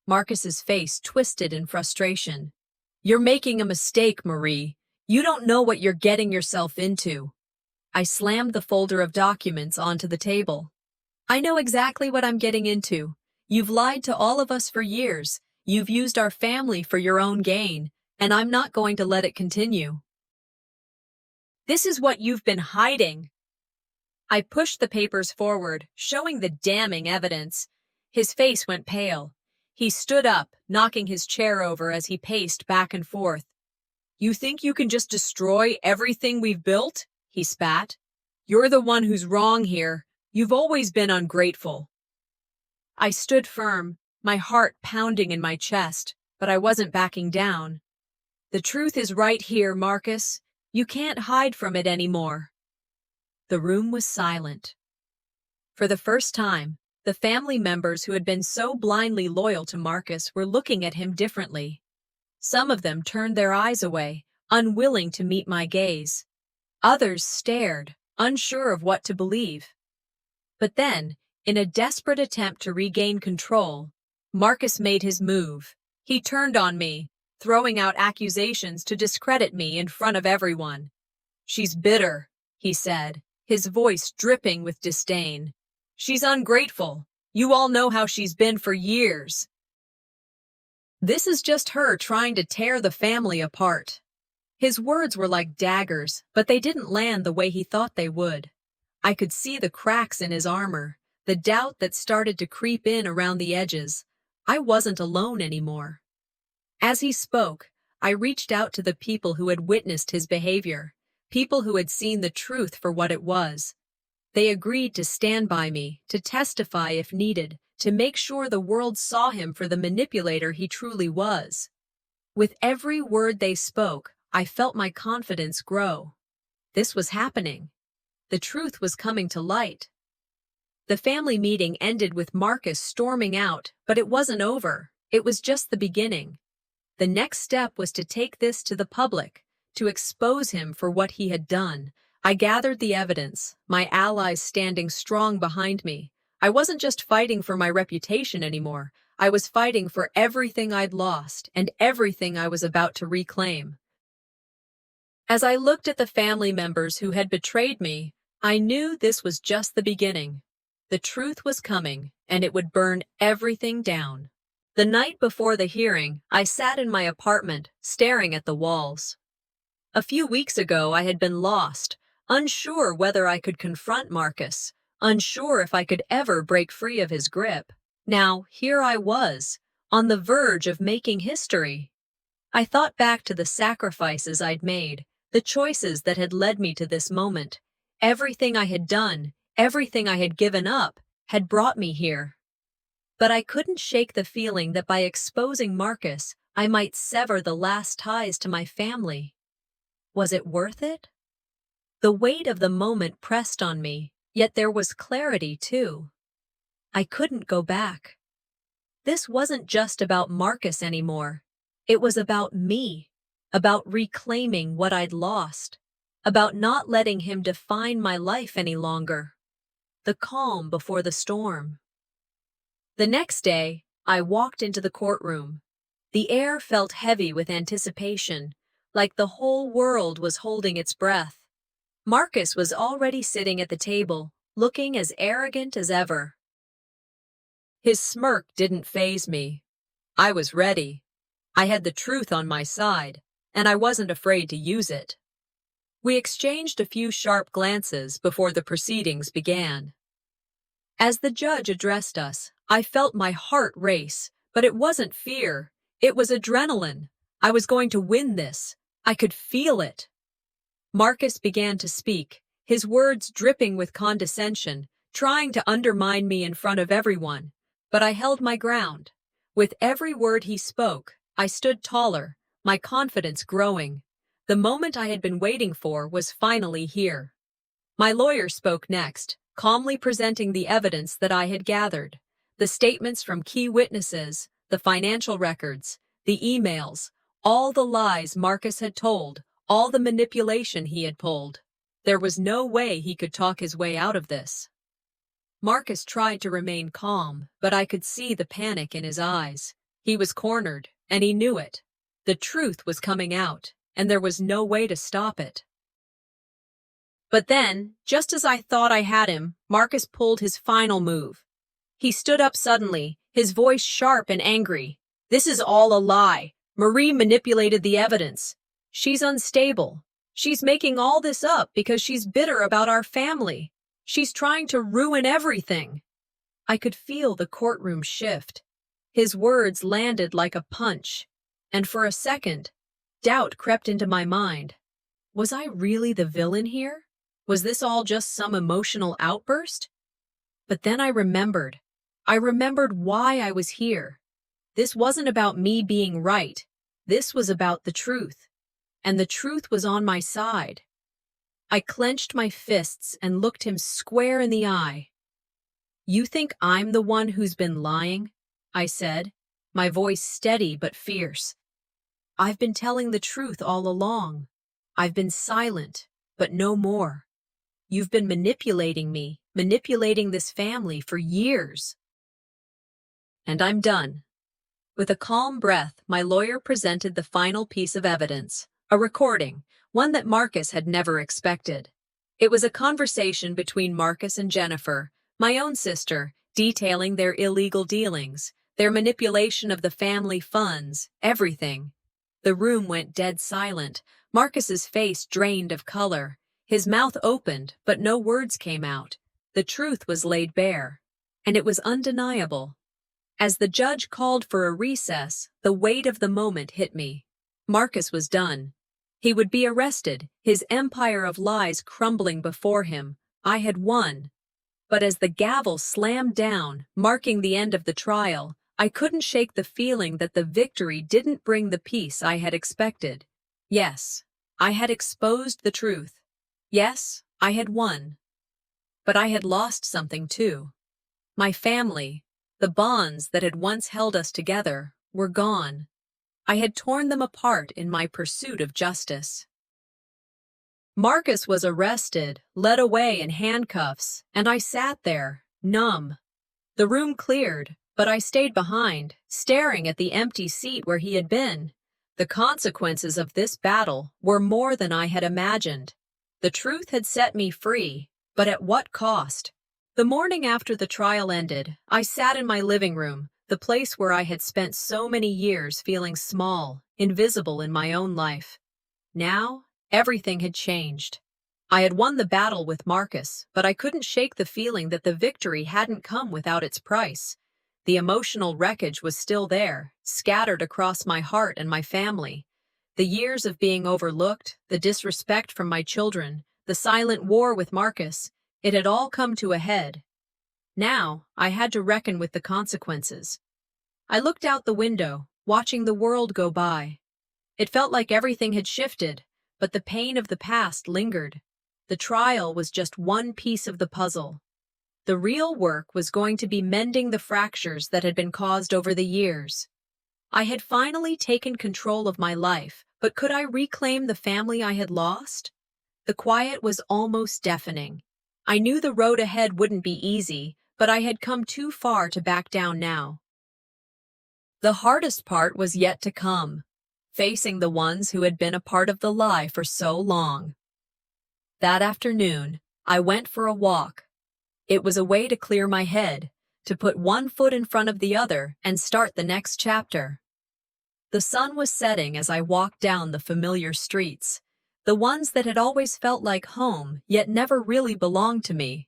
Marcus's face twisted in frustration. "You're making a mistake, Marie. You don't know what you're getting yourself into." I slammed the folder of documents onto the table. I know exactly what I'm getting into. You've lied to all of us for years. You've used our family for your own gain, and I'm not going to let it continue. This is what you've been hiding. I pushed the papers forward, showing the damning evidence. His face went pale. He stood up, knocking his chair over as he paced back and forth. You think you can just destroy everything we've built? He spat. You're the one who's wrong here. You've always been ungrateful. I stood firm, my heart pounding in my chest, but I wasn't backing down. The truth is right here, Marcus. You can't hide from it anymore. The room was silent. For the first time, the family members who had been so blindly loyal to Marcus were looking at him differently. Some of them turned their eyes away, unwilling to meet my gaze. Others stared, unsure of what to believe. But then, in a desperate attempt to regain control, Marcus made his move. He turned on me, throwing out accusations to discredit me in front of everyone. She's bitter, he said, his voice dripping with disdain. She's ungrateful. You all know how she's been for years. This is just her trying to tear the family apart. His words were like daggers, but they didn't land the way he thought they would. I could see the cracks in his armor, the doubt that started to creep in around the edges. I wasn't alone anymore. As he spoke, I reached out to the people who had witnessed his behavior, people who had seen the truth for what it was. They agreed to stand by me, to testify if needed, to make sure the world saw him for the manipulator he truly was. With every word they spoke, I felt my confidence grow. This was happening. The truth was coming to light. The family meeting ended with Marcus storming out, but it wasn't over. It was just the beginning. The next step was to take this to the public, to expose him for what he had done. I gathered the evidence, my allies standing strong behind me. I wasn't just fighting for my reputation anymore. I was fighting for everything I'd lost and everything I was about to reclaim. As I looked at the family members who had betrayed me, I knew this was just the beginning. The truth was coming, and it would burn everything down. The night before the hearing, I sat in my apartment, staring at the walls. A few weeks ago, I had been lost, unsure whether I could confront Marcus, unsure if I could ever break free of his grip. Now, here I was, on the verge of making history. I thought back to the sacrifices I'd made, the choices that had led me to this moment. Everything I had done, everything I had given up, had brought me here. But I couldn't shake the feeling that by exposing Marcus, I might sever the last ties to my family. Was it worth it? The weight of the moment pressed on me, yet there was clarity too. I couldn't go back. This wasn't just about Marcus anymore. It was about me, about reclaiming what I'd lost, about not letting him define my life any longer. The calm before the storm. The next day, I walked into the courtroom. The air felt heavy with anticipation, like the whole world was holding its breath. Marcus was already sitting at the table, looking as arrogant as ever. His smirk didn't faze me. I was ready. I had the truth on my side, and I wasn't afraid to use it. We exchanged a few sharp glances before the proceedings began. As the judge addressed us, I felt my heart race, but it wasn't fear. It was adrenaline. I was going to win this. I could feel it. Marcus began to speak, his words dripping with condescension, trying to undermine me in front of everyone. But I held my ground. With every word he spoke, I stood taller, my confidence growing. The moment I had been waiting for was finally here. My lawyer spoke next, calmly presenting the evidence that I had gathered. The statements from key witnesses, the financial records, the emails, all the lies Marcus had told, all the manipulation he had pulled. There was no way he could talk his way out of this. Marcus tried to remain calm, but I could see the panic in his eyes. He was cornered, and he knew it. The truth was coming out, and there was no way to stop it. But then, just as I thought I had him, Marcus pulled his final move. He stood up suddenly, his voice sharp and angry. "This is all a lie. Marie manipulated the evidence. She's unstable. She's making all this up because she's bitter about our family. She's trying to ruin everything." I could feel the courtroom shift. His words landed like a punch, and for a second, doubt crept into my mind. Was I really the villain here? Was this all just some emotional outburst? But then I remembered. I remembered why I was here. This wasn't about me being right. This was about the truth. And the truth was on my side. I clenched my fists and looked him square in the eye. "You think I'm the one who's been lying?" I said, my voice steady but fierce. "I've been telling the truth all along. I've been silent, but no more. You've been manipulating me, manipulating this family for years. And I'm done." With a calm breath, my lawyer presented the final piece of evidence, a recording, one that Marcus had never expected. It was a conversation between Marcus and Jennifer, my own sister, detailing their illegal dealings, their manipulation of the family funds, everything. The room went dead silent, Marcus's face drained of color. His mouth opened, but no words came out. The truth was laid bare, and it was undeniable. As the judge called for a recess, the weight of the moment hit me. Marcus was done. He would be arrested, his empire of lies crumbling before him. I had won. But as the gavel slammed down, marking the end of the trial, I couldn't shake the feeling that the victory didn't bring the peace I had expected. Yes, I had exposed the truth. Yes, I had won. But I had lost something too. My family, the bonds that had once held us together, were gone. I had torn them apart in my pursuit of justice. Marcus was arrested, led away in handcuffs, and I sat there, numb. The room cleared, but I stayed behind, staring at the empty seat where he had been. The consequences of this battle were more than I had imagined. The truth had set me free, but at what cost? The morning after the trial ended, I sat in my living room, the place where I had spent so many years feeling small, invisible in my own life. Now, everything had changed. I had won the battle with Marcus, but I couldn't shake the feeling that the victory hadn't come without its price. The emotional wreckage was still there, scattered across my heart and my family. The years of being overlooked, the disrespect from my children, the silent war with Marcus, it had all come to a head. Now, I had to reckon with the consequences. I looked out the window, watching the world go by. It felt like everything had shifted, but the pain of the past lingered. The trial was just one piece of the puzzle. The real work was going to be mending the fractures that had been caused over the years. I had finally taken control of my life, but could I reclaim the family I had lost? The quiet was almost deafening. I knew the road ahead wouldn't be easy, but I had come too far to back down now. The hardest part was yet to come, facing the ones who had been a part of the lie for so long. That afternoon, I went for a walk. It was a way to clear my head, to put one foot in front of the other and start the next chapter. The sun was setting as I walked down the familiar streets, the ones that had always felt like home, yet never really belonged to me.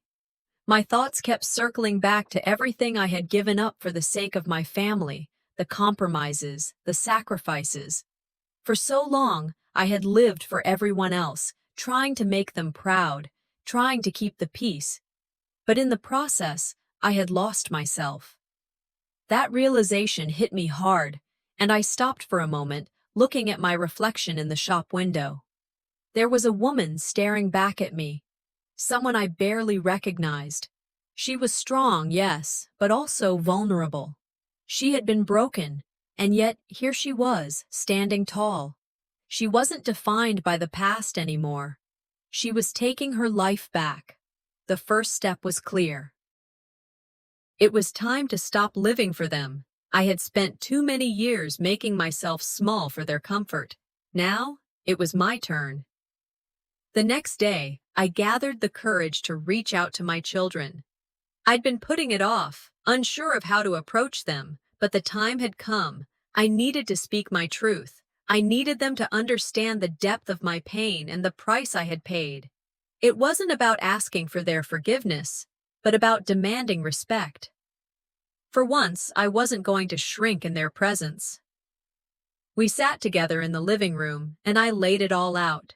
My thoughts kept circling back to everything I had given up for the sake of my family, the compromises, the sacrifices. For so long, I had lived for everyone else, trying to make them proud, trying to keep the peace. But in the process, I had lost myself. That realization hit me hard, and I stopped for a moment, looking at my reflection in the shop window. There was a woman staring back at me, someone I barely recognized. She was strong, yes, but also vulnerable. She had been broken, and yet here she was, standing tall. She wasn't defined by the past anymore. She was taking her life back. The first step was clear. It was time to stop living for them. I had spent too many years making myself small for their comfort. Now, it was my turn. The next day, I gathered the courage to reach out to my children. I'd been putting it off, unsure of how to approach them, but the time had come. I needed to speak my truth. I needed them to understand the depth of my pain and the price I had paid. It wasn't about asking for their forgiveness, but about demanding respect. For once, I wasn't going to shrink in their presence. We sat together in the living room, and I laid it all out.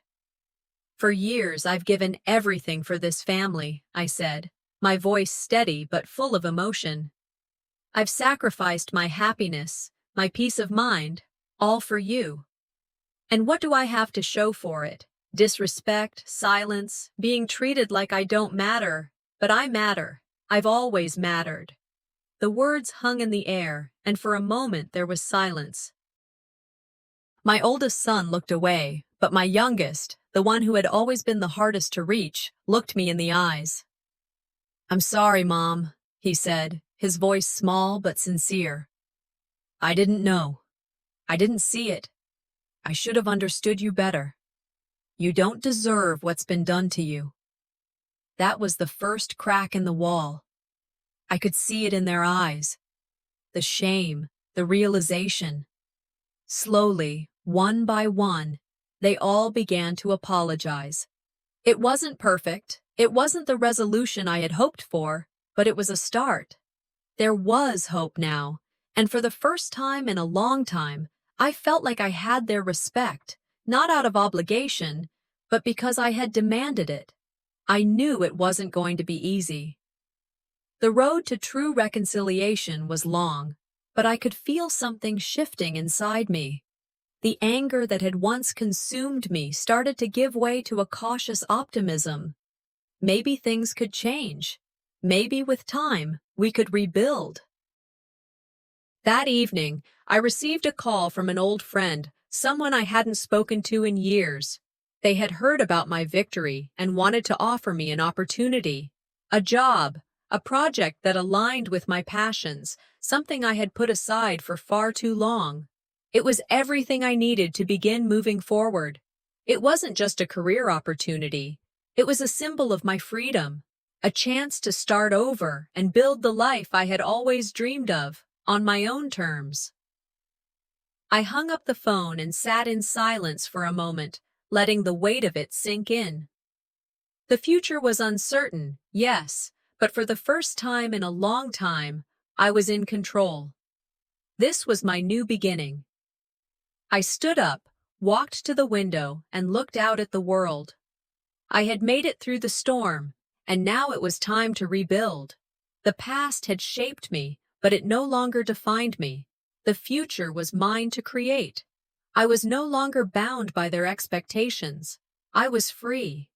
For years, I've given everything for this family, I said, my voice steady but full of emotion. I've sacrificed my happiness, my peace of mind, all for you. And what do I have to show for it? Disrespect, silence, being treated like I don't matter. But I matter. I've always mattered. The words hung in the air, and for a moment there was silence. My oldest son looked away, but my youngest, the one who had always been the hardest to reach, looked me in the eyes. "I'm sorry, Mom," he said, his voice small but sincere. "I didn't know. I didn't see it. I should have understood you better. You don't deserve what's been done to you." That was the first crack in the wall. I could see it in their eyes. The shame, the realization. Slowly, one by one, they all began to apologize. It wasn't perfect. It wasn't the resolution I had hoped for, but it was a start. There was hope now, and for the first time in a long time, I felt like I had their respect, not out of obligation, but because I had demanded it. I knew it wasn't going to be easy. The road to true reconciliation was long, but I could feel something shifting inside me. The anger that had once consumed me started to give way to a cautious optimism. Maybe things could change. Maybe with time, we could rebuild. That evening, I received a call from an old friend, someone I hadn't spoken to in years. They had heard about my victory and wanted to offer me an opportunity, a job, a project that aligned with my passions, something I had put aside for far too long. It was everything I needed to begin moving forward. It wasn't just a career opportunity. It was a symbol of my freedom, a chance to start over and build the life I had always dreamed of, on my own terms. I hung up the phone and sat in silence for a moment, letting the weight of it sink in. The future was uncertain, yes, but for the first time in a long time, I was in control. This was my new beginning. I stood up, walked to the window, and looked out at the world. I had made it through the storm, and now it was time to rebuild. The past had shaped me, but it no longer defined me. The future was mine to create. I was no longer bound by their expectations. I was free.